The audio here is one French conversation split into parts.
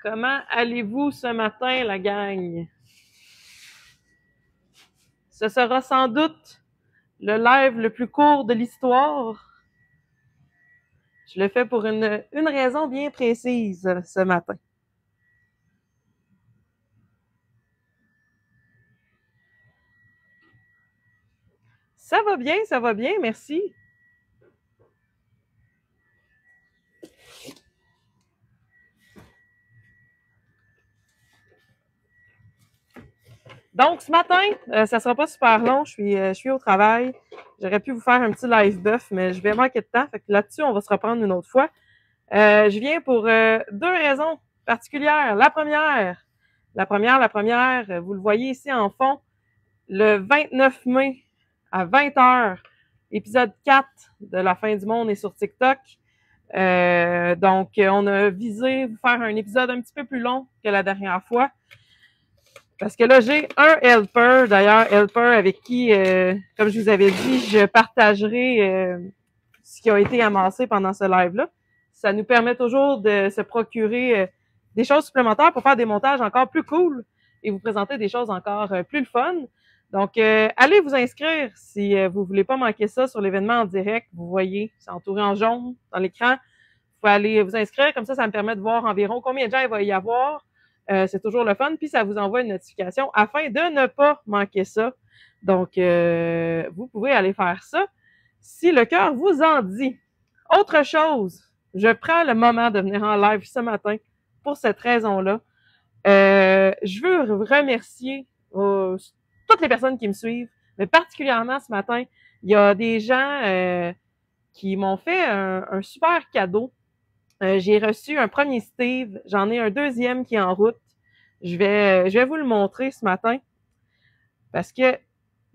Comment allez-vous ce matin, la gang? Ce sera sans doute le live le plus court de l'histoire. Je le fais pour une raison bien précise ce matin. Ça va bien, merci. Donc, ce matin, ça sera pas super long. Je suis au travail. J'aurais pu vous faire un petit live buff, mais je vais manquer de temps. Fait que là-dessus, on va se reprendre une autre fois. Je viens pour deux raisons particulières. La première, vous le voyez ici en fond, le 29 mai à 20h, épisode 4 de La fin du monde est sur TikTok. Donc, on a visé vous faire un épisode un petit peu plus long que la dernière fois. Parce que là, j'ai un helper, d'ailleurs, helper avec qui, comme je vous avais dit, je partagerai ce qui a été amassé pendant ce live-là. Ça nous permet toujours de se procurer des choses supplémentaires pour faire des montages encore plus cool et vous présenter des choses encore plus le fun. Donc, allez vous inscrire si vous voulez pas manquer ça sur l'événement en direct. Vous voyez, c'est entouré en jaune dans l'écran. Vous pouvez aller vous inscrire, comme ça me permet de voir environ combien de gens il va y avoir. C'est toujours le fun, puis ça vous envoie une notification afin de ne pas manquer ça. Donc, vous pouvez aller faire ça si le cœur vous en dit. Autre chose, je prends le moment de venir en live ce matin pour cette raison-là. Je veux remercier toutes les personnes qui me suivent, mais particulièrement ce matin, il y a des gens qui m'ont fait un super cadeau. J'ai reçu un premier Steve, j'en ai un deuxième qui est en route. Je vais vous le montrer ce matin parce que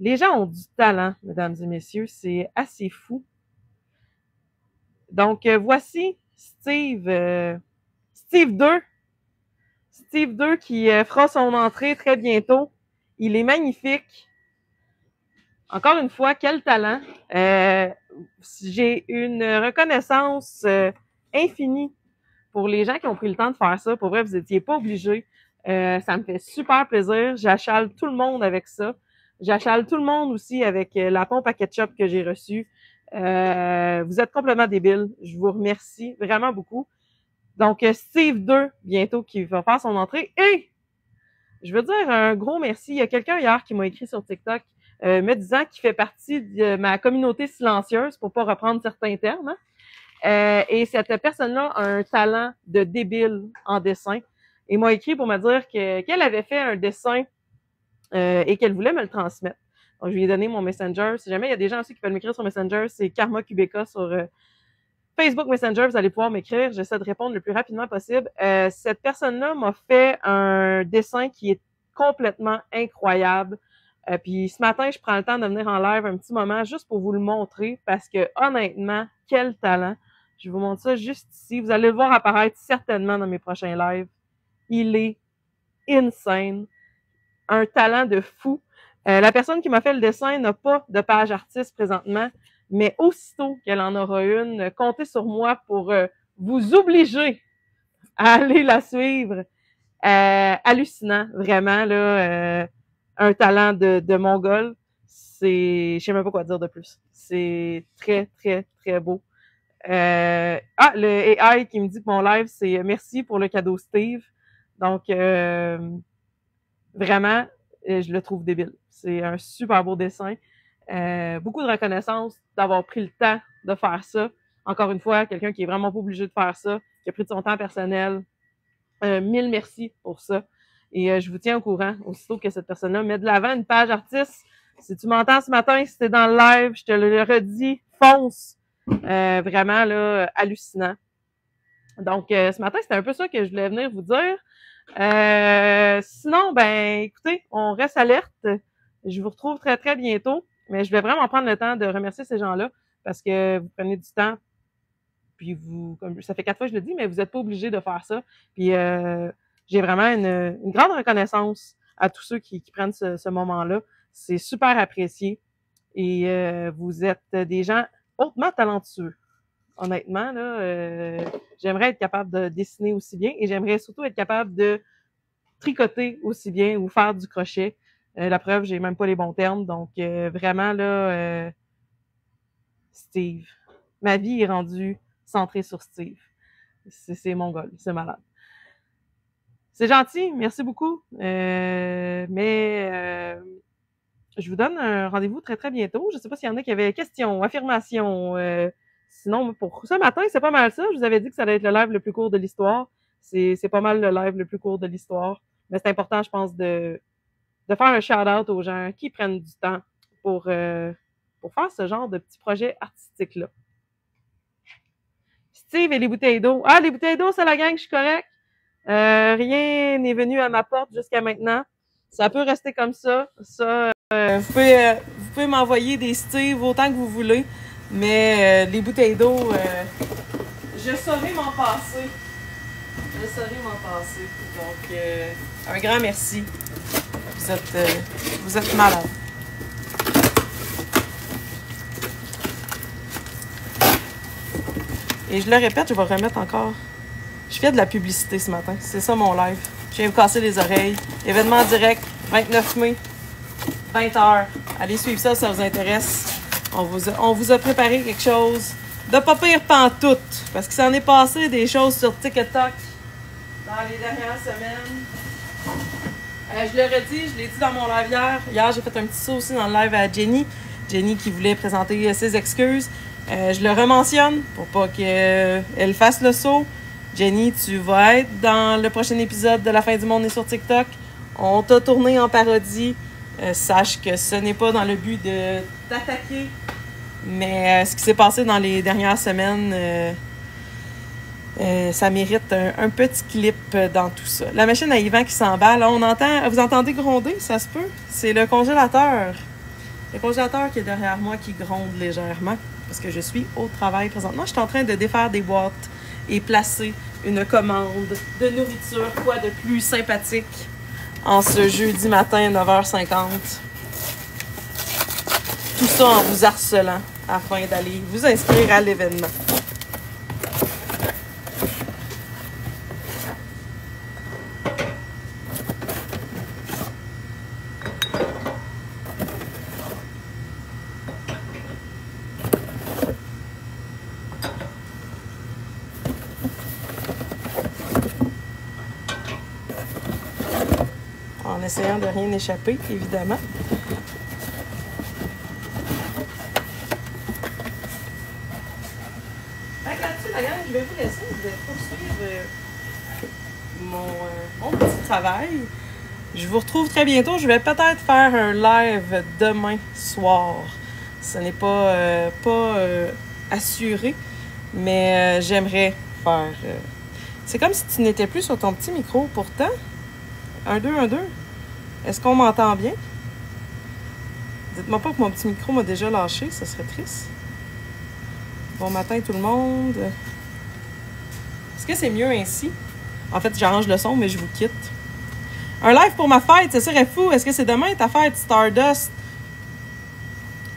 les gens ont du talent, mesdames et messieurs, c'est assez fou. Donc, voici Steve 2. Steve 2 qui fera son entrée très bientôt. Il est magnifique. Encore une fois, quel talent. J'ai une reconnaissance infinie pour les gens qui ont pris le temps de faire ça. Pour vrai, vous n'étiez pas obligés. Ça me fait super plaisir. J'achale tout le monde avec ça. J'achale tout le monde aussi avec la pompe à ketchup que j'ai reçue. Vous êtes complètement débiles. Je vous remercie vraiment beaucoup. Donc, Steve 2, bientôt, qui va faire son entrée. Et je veux dire un gros merci. Il y a quelqu'un hier qui m'a écrit sur TikTok me disant qu'il fait partie de ma communauté silencieuse, pour pas reprendre certains termes. Hein. Et cette personne-là a un talent de débile en dessin. Et m'a écrit pour me dire qu'elle avait fait un dessin et qu'elle voulait me le transmettre. Donc, je lui ai donné mon Messenger. Si jamais il y a des gens aussi qui peuvent m'écrire sur Messenger, c'est Karma Kubeka sur Facebook Messenger. Vous allez pouvoir m'écrire. J'essaie de répondre le plus rapidement possible. Cette personne-là m'a fait un dessin qui est complètement incroyable. Puis ce matin, je prends le temps de venir en live un petit moment juste pour vous le montrer parce que honnêtement, quel talent. Je vous montre ça juste ici. Vous allez le voir apparaître certainement dans mes prochains lives. Il est insane. Un talent de fou. La personne qui m'a fait le dessin n'a pas de page artiste présentement, mais aussitôt qu'elle en aura une, comptez sur moi pour vous obliger à aller la suivre. Hallucinant, vraiment, là. Un talent de Mongol. Je sais même pas quoi dire de plus. C'est très, très, très beau. Le AI qui me dit que mon live, c'est merci pour le cadeau Steve. Donc, vraiment, je le trouve débile. C'est un super beau dessin. Beaucoup de reconnaissance d'avoir pris le temps de faire ça. Encore une fois, quelqu'un qui est vraiment pas obligé de faire ça, qui a pris de son temps personnel. Mille merci pour ça. Et je vous tiens au courant aussitôt que cette personne-là met de l'avant une page artiste. Si tu m'entends ce matin, si t'es dans le live, je te le redis, fonce. Vraiment, là, hallucinant. Donc, ce matin, c'était un peu ça que je voulais venir vous dire. Sinon, ben, écoutez, on reste alerte. Je vous retrouve très, très bientôt. Mais je vais vraiment prendre le temps de remercier ces gens-là parce que vous prenez du temps. Puis vous, comme ça fait 4 fois que je le dis, mais vous n'êtes pas obligé de faire ça. Puis j'ai vraiment une grande reconnaissance à tous ceux qui prennent ce moment-là. C'est super apprécié. Et vous êtes des gens hautement talentueux. honnêtement, là, j'aimerais être capable de dessiner aussi bien et j'aimerais surtout être capable de tricoter aussi bien ou faire du crochet. La preuve, j'ai même pas les bons termes. Donc, vraiment, là, Steve. Ma vie est rendue centrée sur Steve. C'est mon goal. C'est malade. C'est gentil. Merci beaucoup. Mais je vous donne un rendez-vous très, très bientôt. Je sais pas s'il y en a qui avaient questions, affirmations. Sinon, pour ce matin, c'est pas mal ça. Je vous avais dit que ça allait être le live le plus court de l'histoire. C'est pas mal le live le plus court de l'histoire. Mais c'est important, je pense, de faire un shout-out aux gens qui prennent du temps pour faire ce genre de petits projets artistiques-là. Steve et les bouteilles d'eau. Ah, les bouteilles d'eau, c'est la gang, je suis correct. Rien n'est venu à ma porte jusqu'à maintenant. Ça peut rester comme ça. Vous pouvez m'envoyer des Steve autant que vous voulez. Mais les bouteilles d'eau, je saurai m'en passer. Je saurai m'en passer. Donc, un grand merci. Vous êtes malade. Et je le répète, je vais remettre encore. Je fais de la publicité ce matin. C'est ça mon live. Je viens vous casser les oreilles. Événement direct, 29 mai, 20h. Allez suivre ça si ça vous intéresse. On vous a préparé quelque chose de pas pire pantoute. Parce qu'il s'en est passé des choses sur TikTok dans les dernières semaines. Je le redis, je l'ai dit dans mon live hier. Hier, j'ai fait un petit saut aussi dans le live à Jenny. Jenny qui voulait présenter ses excuses. Je le rementionne pour pas qu'elle fasse le saut. Jenny, tu vas être dans le prochain épisode de La fin du monde est sur TikTok. On t'a tourné en parodie. Sache que ce n'est pas dans le but de t'attaquer. Mais ce qui s'est passé dans les dernières semaines, ça mérite un petit clip dans tout ça. La machine à Yvan qui s'emballe. Vous entendez gronder? Ça se peut? C'est le congélateur. Le congélateur qui est derrière moi qui gronde légèrement. Parce que je suis au travail présentement. Je suis en train de défaire des boîtes et placer une commande de nourriture. Quoi de plus sympathique en ce jeudi matin, 9h50. Tout ça en vous harcelant afin d'aller vous inscrire à l'événement. En essayant de rien échapper, évidemment. Là-dessus, la gang, je vais vous laisser. Je vais poursuivre mon petit travail. Je vous retrouve très bientôt. Je vais peut-être faire un live demain soir. Ce n'est pas assuré, mais j'aimerais faire... C'est comme si tu n'étais plus sur ton petit micro, pourtant. 1, 2, 1, 2. Est-ce qu'on m'entend bien? Dites-moi pas que mon petit micro m'a déjà lâché, ça serait triste. Bon matin tout le monde. Est-ce que c'est mieux ainsi? En fait, j'arrange le son, mais je vous quitte. Un live pour ma fête, ça serait fou. Est-ce que c'est demain ta fête, Stardust?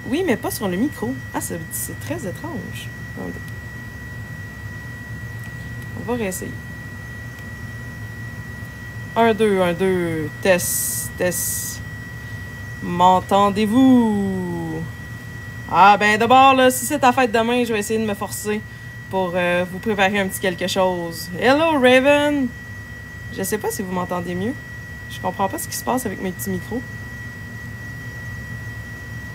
Oui, mais pas sur le micro. Ah, c'est très étrange. On va réessayer. 1, 2, 1, 2. Test, test. M'entendez-vous? Ah, ben d'abord, là, si c'est ta fête demain, je vais essayer de me forcer pour vous préparer un petit quelque chose. Hello, Raven! Je sais pas si vous m'entendez mieux. Je comprends pas ce qui se passe avec mes petits micros.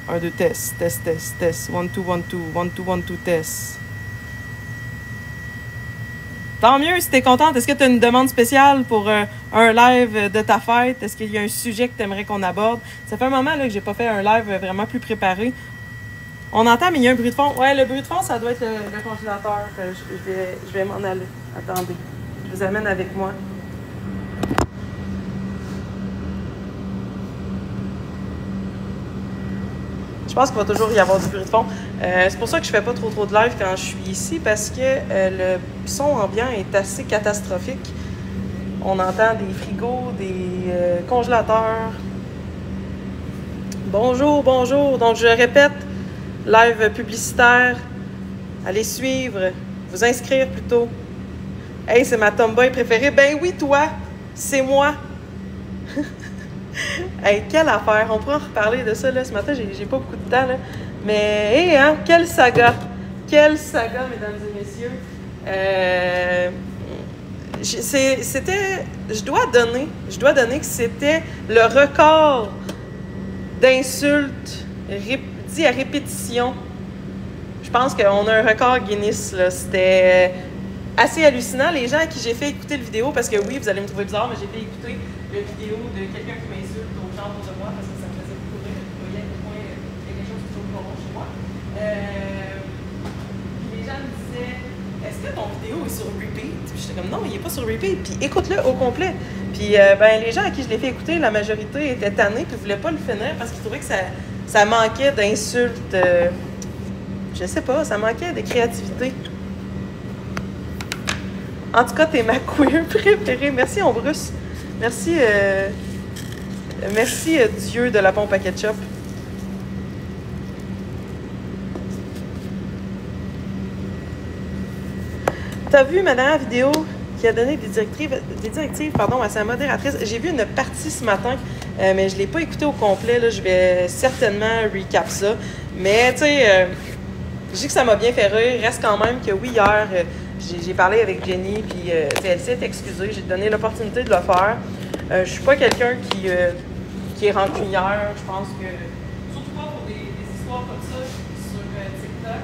1, 2, test, test, test, test. 1, 2, 1, 2, 1, 2, 1, 2, test. Tant mieux si t'es contente. Est-ce que tu as une demande spéciale pour un live de ta fête? Est-ce qu'il y a un sujet que tu aimerais qu'on aborde? Ça fait un moment là, que j'ai pas fait un live vraiment plus préparé. On entend, mais il y a un bruit de fond. Ouais, le bruit de fond, ça doit être le congélateur. Je vais m'en aller. Attendez. Je vous amène avec moi. Je pense qu'il va toujours y avoir du bruit de fond. C'est pour ça que je fais pas trop de live quand je suis ici, parce que le son ambiant est assez catastrophique. On entend des frigos, des congélateurs. Bonjour, bonjour. Donc, je répète, live publicitaire. Allez suivre Vous inscrire plutôt. Hey, c'est ma tomboy préférée. Ben oui, toi, c'est moi. Hey, quelle affaire. On pourra en reparler de ça, là. Ce matin, j'ai pas beaucoup de temps, là. Mais, hey, hein, quelle saga. Quelle saga, mesdames et messieurs. Je dois donner que c'était le record d'insultes dit à répétition. Je pense qu'on a un record Guinness, là. C'était assez hallucinant. Les gens à qui j'ai fait écouter le vidéo, parce que oui, vous allez me trouver bizarre, mais j'ai fait écouter la vidéo de quelqu'un qui m'insulte aux gens autour de moi, parce que ça me faisait beaucoup rire. Vous voyez à quel point il y a quelque chose qui tourne pas rond chez moi. Les gens me disaient, est-ce que ton vidéo est sur repeat? Puis j'étais comme, non, il n'est pas sur repeat. Puis écoute-le au complet. Puis ben, les gens à qui je l'ai fait écouter, la majorité étaient tannés, puis ne voulaient pas le finir parce qu'ils trouvaient que ça manquait d'insultes. Je sais pas, ça manquait de créativité. En tout cas, t'es ma queer préférée. Merci, Ombrus. Merci, merci Dieu de la pompe à ketchup. T'as vu ma dernière vidéo qui a donné des directives à sa modératrice? J'ai vu une partie ce matin, mais je ne l'ai pas écoutée au complet. Là. Je vais certainement recap ça. Mais, tu sais, je dis que ça m'a bien fait rire. Reste quand même que oui, hier, j'ai parlé avec Jenny, puis elle s'est excusée. J'ai donné l'opportunité de le faire. Je suis pas quelqu'un qui est rancunière. Je pense que, surtout pas pour des histoires comme ça sur TikTok.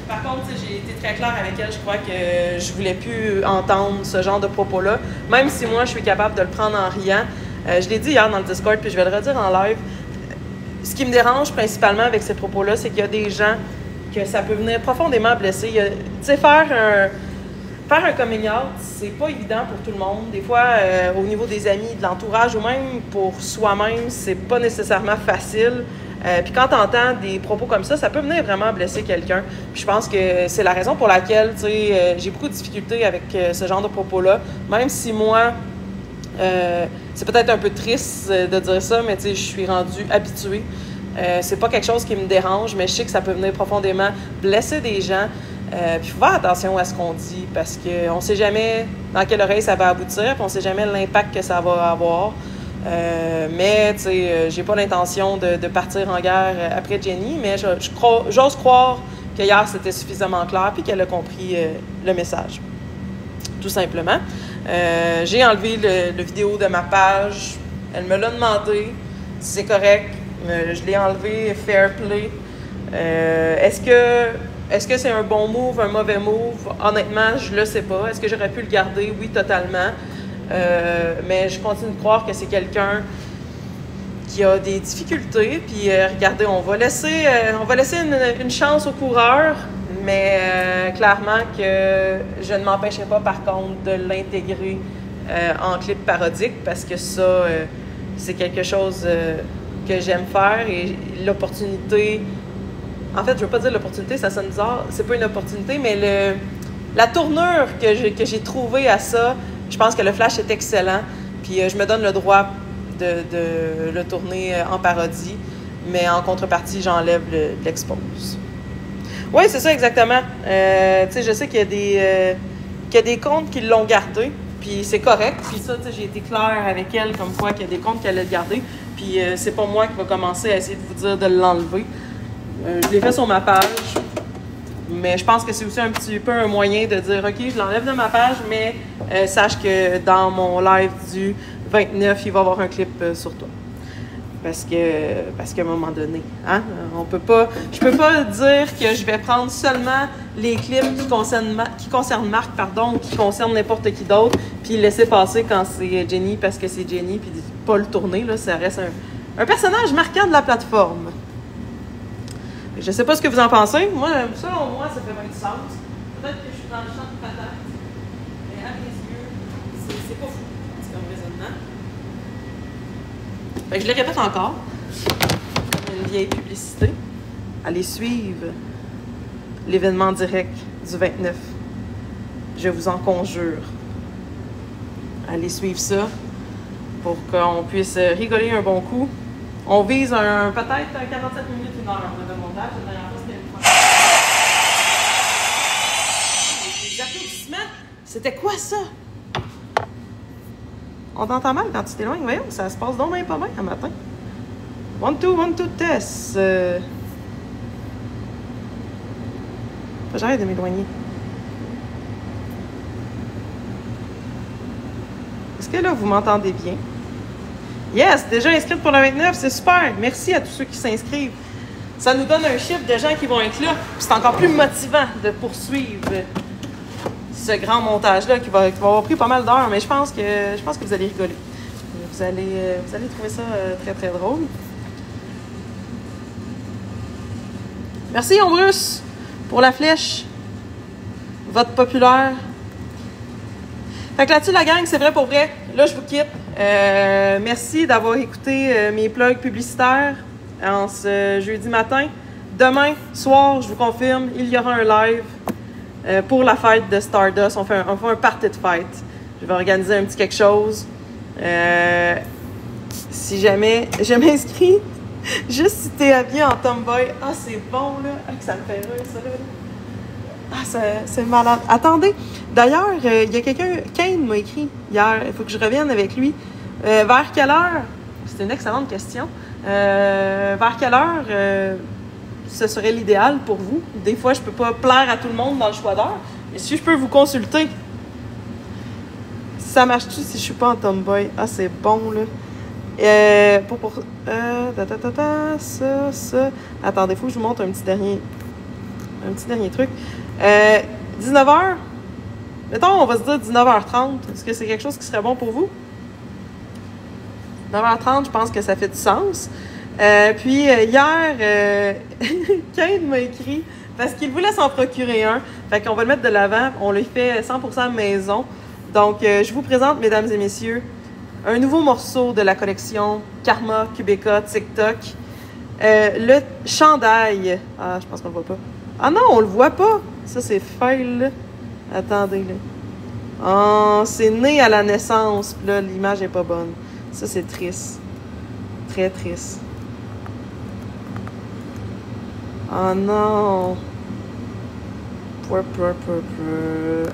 Par contre, j'ai été très claire avec elle. Je crois que je voulais plus entendre ce genre de propos-là. Même si moi, je suis capable de le prendre en riant. Je l'ai dit hier dans le Discord, puis je vais le redire en live. Ce qui me dérange principalement avec ces propos-là, c'est qu'il y a des gens que ça peut venir profondément blesser. Tu sais, faire un coming out, c'est pas évident pour tout le monde. Des fois, au niveau des amis, de l'entourage, ou même pour soi-même, c'est pas nécessairement facile. Puis quand tu entends des propos comme ça peut venir vraiment blesser quelqu'un. Puis je pense que c'est la raison pour laquelle, tu sais, j'ai beaucoup de difficultés avec ce genre de propos-là. Même si moi, c'est peut-être un peu triste de dire ça, mais tu sais, je suis rendue habituée. C'est pas quelque chose qui me dérange, mais je sais que ça peut venir profondément blesser des gens. Puis il faut faire attention à ce qu'on dit parce qu'on ne sait jamais dans quelle oreille ça va aboutir, puis on ne sait jamais l'impact que ça va avoir. Mais, tu sais, j'ai pas l'intention de partir en guerre après Jenny, mais j'ose croire que hier, c'était suffisamment clair puis qu'elle a compris le message. Tout simplement. J'ai enlevé le vidéo de ma page. Elle me l'a demandé. C'est correct. Je l'ai enlevé, fair play. Est-ce que c'est un bon move, un mauvais move? Honnêtement, je le sais pas. Est-ce que j'aurais pu le garder? Oui, totalement. Mais je continue de croire que c'est quelqu'un qui a des difficultés. Puis regardez, on va laisser une chance au coureur, mais clairement que je ne m'empêcherai pas par contre de l'intégrer en clip parodique parce que ça, c'est quelque chose que j'aime faire et l'opportunité. En fait, je veux pas dire l'opportunité, ça sonne bizarre. C'est pas une opportunité, mais la tournure que j'ai trouvée à ça, je pense que le flash est excellent. Puis je me donne le droit de le tourner en parodie, mais en contrepartie, j'enlève l'expose. Oui, c'est ça exactement. Tu sais, je sais qu'il y a des comptes qui l'ont gardé, puis c'est correct. Puis ça, tu sais, j'ai été claire avec elle comme quoi qu'il y a des comptes qu'elle a gardés. Puis c'est pas moi qui va commencer à essayer de vous dire de l'enlever. Je l'ai fait sur ma page, mais je pense que c'est aussi un petit peu un moyen de dire « OK, je l'enlève de ma page, mais sache que dans mon live du 29, il va y avoir un clip sur toi. » Parce qu'à un moment donné, hein, je peux pas dire que je vais prendre seulement les clips qui concernent Marc, ou qui concernent n'importe qui d'autre, puis laisser passer quand c'est Jenny parce que c'est Jenny, puis pas le tourner, là, ça reste un personnage marquant de la plateforme. Je sais pas ce que vous en pensez. Moi, selon moi, ça fait bien du sens. Peut-être que je suis dans le champ de patate, mais à mes yeux, c'est pas fou. C'est comme raisonnement. Fait que je le répète encore. Une vieille publicité. Allez suivre l'événement direct du 29. Je vous en conjure. Allez suivre ça pour qu'on puisse rigoler un bon coup. On vise peut-être 47 minutes, 1 heure de montage. La dernière fois, c'était une fois. Les applaudissements, c'était quoi ça? On t'entend mal quand tu t'éloignes, voyons, ça se passe donc même pas bien un matin. 1, 2, test. J'arrête de m'éloigner. Est-ce que là, vous m'entendez bien? Yes, déjà inscrite pour le 29, c'est super. Merci à tous ceux qui s'inscrivent. Ça nous donne un chiffre de gens qui vont être là. C'est encore plus motivant de poursuivre ce grand montage-là qui va avoir pris pas mal d'heures, mais je pense que vous allez rigoler. Vous allez trouver ça très, très drôle. Merci, Ombrus, pour la flèche. Vote populaire. Fait que là-dessus, la gang, c'est vrai pour vrai. Là, je vous quitte. Merci d'avoir écouté mes plugs publicitaires en ce jeudi matin. Demain soir, je vous confirme, il y aura un live pour la fête de Stardust. On fait un party de fête. Je vais organiser un petit quelque chose. Si jamais je m'inscris, juste si t'es habillé en tomboy. Ah, c'est bon, là. Ah, que ça me fait rire, ça, là. Ah, c'est malade. Attendez, d'ailleurs, il y a quelqu'un, Kane m'a écrit hier, il faut que je revienne avec lui. Vers quelle heure? C'est une excellente question. Vers quelle heure ce serait l'idéal pour vous? Des fois, je peux pas plaire à tout le monde dans le choix d'heure, mais si je peux vous consulter, ça marche-tu si je suis pas en tomboy? Ah, c'est bon, là. Ça. Attendez, il faut que je vous montre un petit dernier truc. 19h, mettons, on va se dire 19h30. Est-ce que c'est quelque chose qui serait bon pour vous? 19h30, je pense que ça fait du sens. Puis hier, Kane m'a écrit parce qu'il voulait s'en procurer un. Fait qu'on va le mettre de l'avant. On le fait 100% maison. Donc, je vous présente, mesdames et messieurs, un nouveau morceau de la collection Karma Kubeka TikTok. Le chandail. Ah, je pense qu'on le voit pas. Ah non, on le voit pas. Ça, c'est fail, là. Attendez, là. Oh, c'est né à la naissance. Puis là, l'image est pas bonne. Ça, c'est triste. Très triste. Oh non.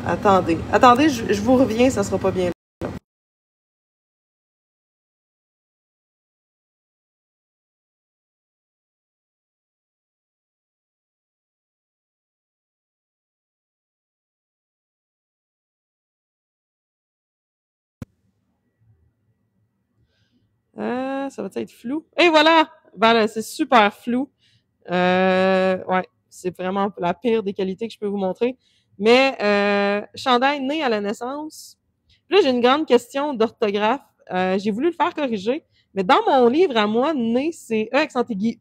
Attendez, je vous reviens, ça sera pas bien. Ça va être flou? Et voilà! Voilà, c'est super flou. Ouais, c'est vraiment la pire des qualités que je peux vous montrer. Mais chandail né à la naissance. Là, j'ai une grande question d'orthographe. J'ai voulu le faire corriger, mais dans mon livre à moi, né, c'est accent aigu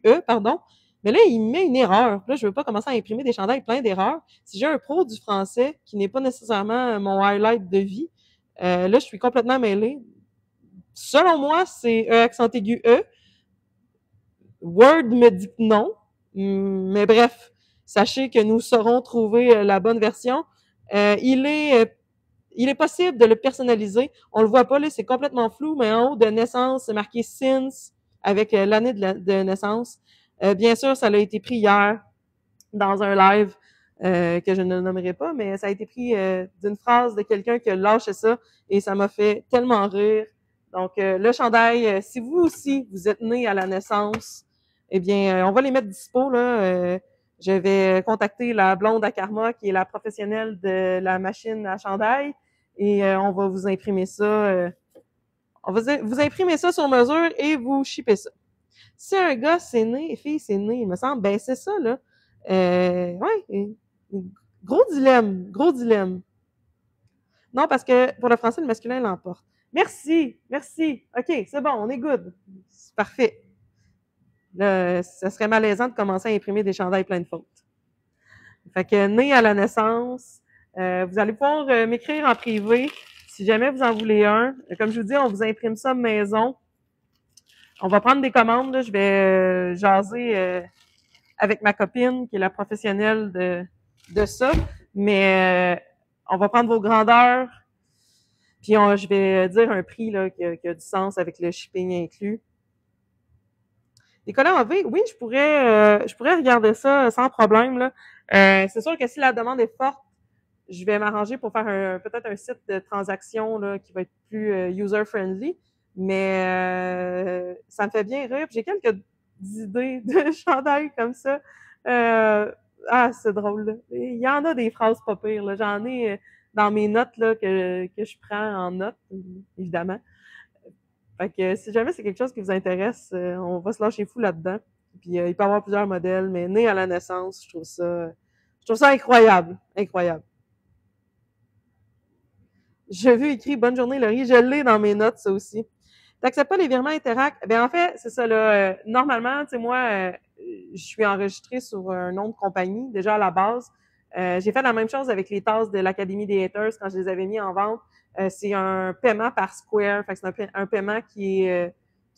E, pardon. Mais là, il met une erreur. Là, je veux pas commencer à imprimer des chandails pleins d'erreurs. Si j'ai un pro du français qui n'est pas nécessairement mon highlight de vie, là, je suis complètement mêlée. Selon moi, c'est accent aigu E. Word me dit que non. Mais bref, sachez que nous saurons trouver la bonne version. Il est possible de le personnaliser. On le voit pas, là, c'est complètement flou, mais en haut de naissance, c'est marqué since avec l'année de naissance. Bien sûr, ça a été pris hier dans un live que je ne nommerai pas, mais ça a été pris d'une phrase de quelqu'un qui a lâché ça et ça m'a fait tellement rire. Donc, le chandail, si vous aussi, vous êtes né à la naissance, eh bien, on va les mettre dispo, là. Je vais contacter la blonde à Karma, qui est la professionnelle de la machine à chandail, et on va vous imprimer ça. On va vous imprimer ça sur mesure et vous shipper ça. Si un gars c'est né, fille c'est né, il me semble, ben c'est ça, là. Ouais, gros dilemme, gros dilemme. Non, parce que pour le français, le masculin l'emporte. Merci. OK, c'est bon, on est good. C'est parfait. Là, ça serait malaisant de commencer à imprimer des chandails pleins de fautes. Fait que né à la naissance, vous allez pouvoir m'écrire en privé si jamais vous en voulez un. Comme je vous dis, on vous imprime ça maison. On va prendre des commandes. Là. Je vais jaser avec ma copine qui est la professionnelle de ça. Mais on va prendre vos grandeurs. Puis je vais dire un prix là, qui a du sens avec le shipping inclus. Des collants en V, oui, je pourrais regarder ça sans problème. Là. C'est sûr que si la demande est forte, je vais m'arranger pour faire peut-être un site de transaction là, qui va être plus user-friendly. Mais ça me fait bien rire. J'ai quelques idées de chandail comme ça. Euh, c'est drôle. Là. Il y en a des phrases pas pires. Là. J'en ai dans mes notes là, que je prends en note, évidemment. Fait que si jamais c'est quelque chose qui vous intéresse, on va se lâcher fou là-dedans. Puis il peut y avoir plusieurs modèles, mais né à la naissance, je trouve ça incroyable. Incroyable. Je vu écrit Bonne journée, Laurie. Je l'ai dans mes notes, ça aussi. T'acceptes pas les virements Interac? Ben en fait, c'est ça là. Normalement, tu sais moi, je suis enregistrée sur un nom de compagnie déjà à la base. J'ai fait la même chose avec les tasses de l'Académie des Haters quand je les avais mis en vente. C'est un paiement par Square, fait que c'est un paiement qui est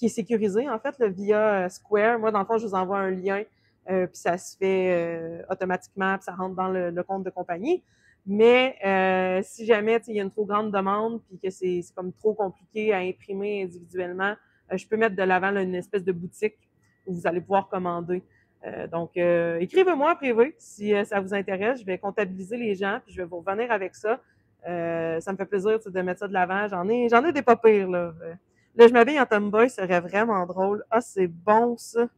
sécurisé en fait là, via Square. Moi, dans le fond, je vous envoie un lien, puis ça se fait automatiquement, puis ça rentre dans le compte de compagnie. Mais si jamais il y a une trop grande demande puis que c'est comme trop compliqué à imprimer individuellement, je peux mettre de l'avant là, une espèce de boutique où vous allez pouvoir commander. Donc, écrivez-moi en privé si ça vous intéresse. Je vais comptabiliser les gens puis je vais vous revenir avec ça. Ça me fait plaisir de mettre ça de l'avant. J'en ai des pas pires là. Là, je m'habille en tomboy, ce serait vraiment drôle. Ah, c'est bon ça.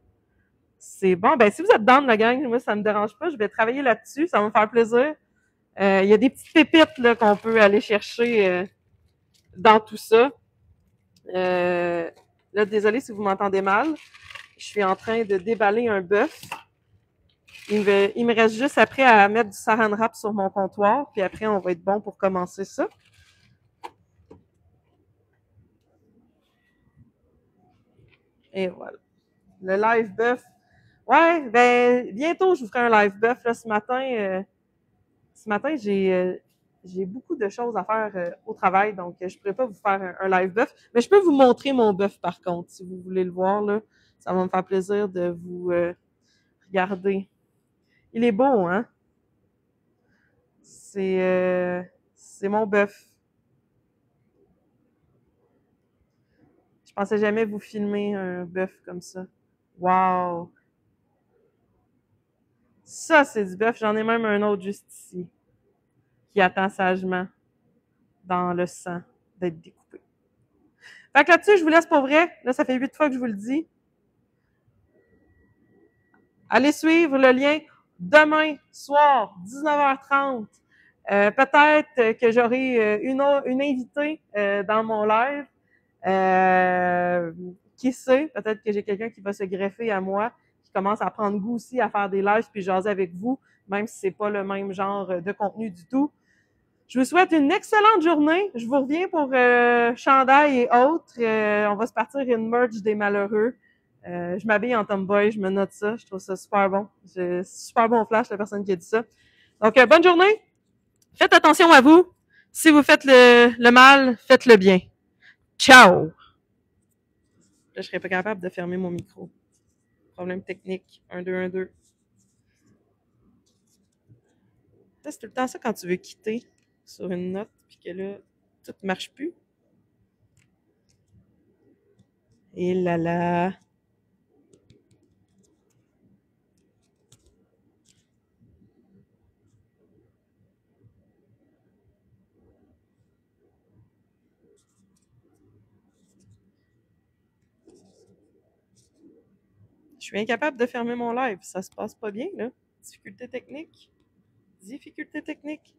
C'est bon. Ben si vous êtes dans la gang, moi ça me dérange pas. Je vais travailler là-dessus. Ça va me faire plaisir. Il y a des petites pépites là, qu'on peut aller chercher dans tout ça. Là, désolé si vous m'entendez mal. Je suis en train de déballer un bœuf. Il me reste juste après à mettre du saran wrap sur mon comptoir, puis après, on va être bon pour commencer ça. Et voilà. Le live bœuf. Ouais, ben, bientôt, je vous ferai un live bœuf. Là, ce matin, j'ai beaucoup de choses à faire au travail, donc je ne pourrais pas vous faire un live bœuf. Mais je peux vous montrer mon bœuf, par contre, si vous voulez le voir. Là, ça va me faire plaisir de vous regarder. Il est beau, hein? C'est mon bœuf. Je pensais jamais vous filmer un bœuf comme ça. Wow! Ça, c'est du bœuf. J'en ai même un autre juste ici, qui attend sagement dans le sang d'être découpé. Fait que là-dessus, je vous laisse pour vrai. Là, ça fait 8 fois que je vous le dis. Allez suivre le lien demain soir, 19h30. Peut-être que j'aurai une invitée dans mon live. Qui sait? Peut-être que j'ai quelqu'un qui va se greffer à moi, qui commence à prendre goût aussi à faire des lives puis jaser avec vous, même si c'est pas le même genre de contenu du tout. Je vous souhaite une excellente journée. Je vous reviens pour chandail et autres. On va se partir une merge des malheureux. Je m'habille en tomboy, je me note ça. Je trouve ça super bon. Super bon flash, la personne qui a dit ça. Donc, bonne journée. Faites attention à vous. Si vous faites le mal, faites le bien. Ciao! Là, je serais pas capable de fermer mon micro. Problème technique. 1, 2, 1, 2. C'est tout le temps ça quand tu veux quitter sur une note, puis que là, tout ne marche plus. Et là là. Je suis incapable de fermer mon live. Ça se passe pas bien, là. Difficulté technique. Difficulté technique.